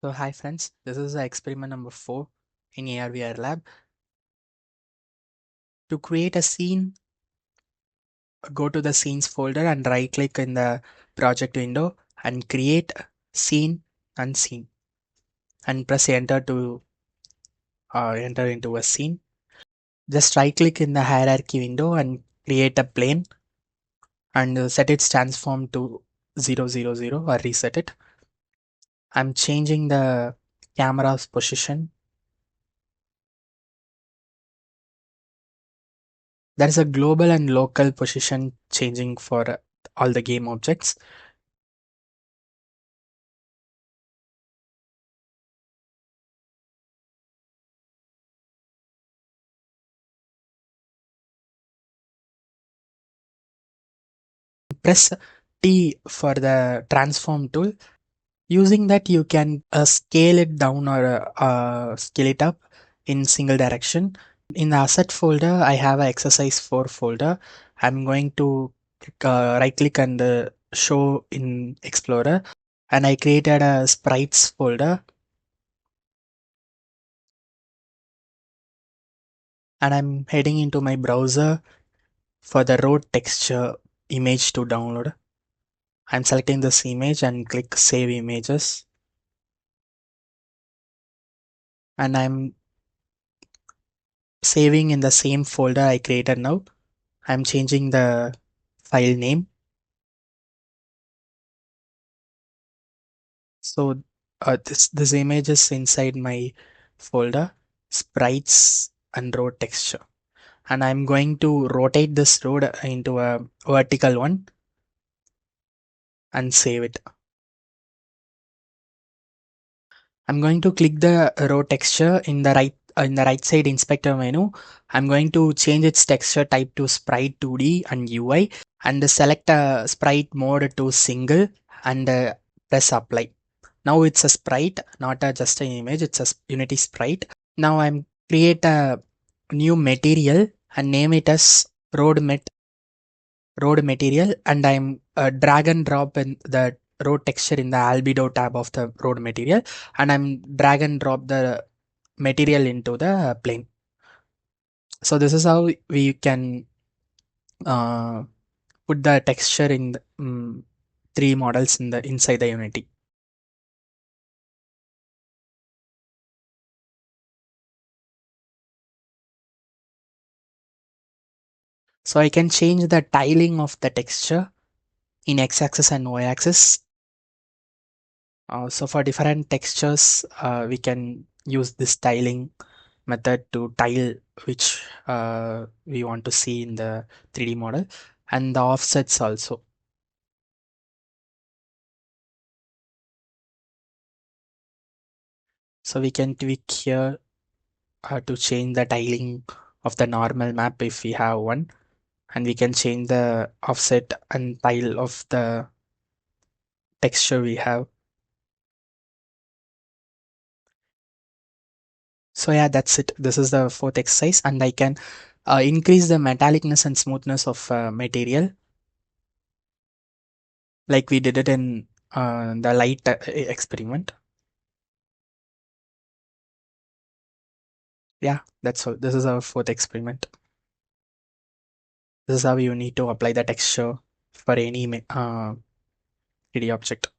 So hi friends, this is experiment number 4 in AR/VR lab. To create a scene, go to the scenes folder and right click in the project window and create scene and scene and press enter to enter into a scene. Just right click in the hierarchy window and create a plane and set its transform to 000 or reset it. I'm changing the camera's position. There is a global and local position changing for all the game objects. Press T for the transform tool. Using that, you can scale it down or scale it up in single direction. In the asset folder, I have a exercise 4 folder. I'm going to right click and show in Explorer, and I created a sprites folder, and I'm heading into my browser for the road texture image to download. I'm selecting this image and click save images, and I'm saving in the same folder I created now. I'm changing the file name. So this image is inside my folder, sprites and road texture. And I'm going to rotate this road into a vertical one and save it. I'm going to click the row texture in the right side inspector menu. I'm going to change its texture type to sprite 2D and UI and select a sprite mode to single and press apply. Now it's a sprite, not just an image. It's a Unity sprite. Now I'm create a new material and name it as road material, and I'm drag and drop in the road texture in the albedo tab of the road material, and I'm drag and drop the material into the plane. So this is how we can uh, put the texture in the, three models in the inside the Unity. So I can change the tiling of the texture in x-axis and y-axis. So for different textures, we can use this tiling method to tile which we want to see in the 3D model, and the offsets also. So we can tweak here to change the tiling of the normal map if we have one, and we can change the offset and tile of the texture we have. So yeah, that's it. This is the fourth exercise, and I can increase the metallicness and smoothness of material like we did it in the light experiment. Yeah, that's all. This is our fourth experiment. This is how you need to apply the texture for any 3D object.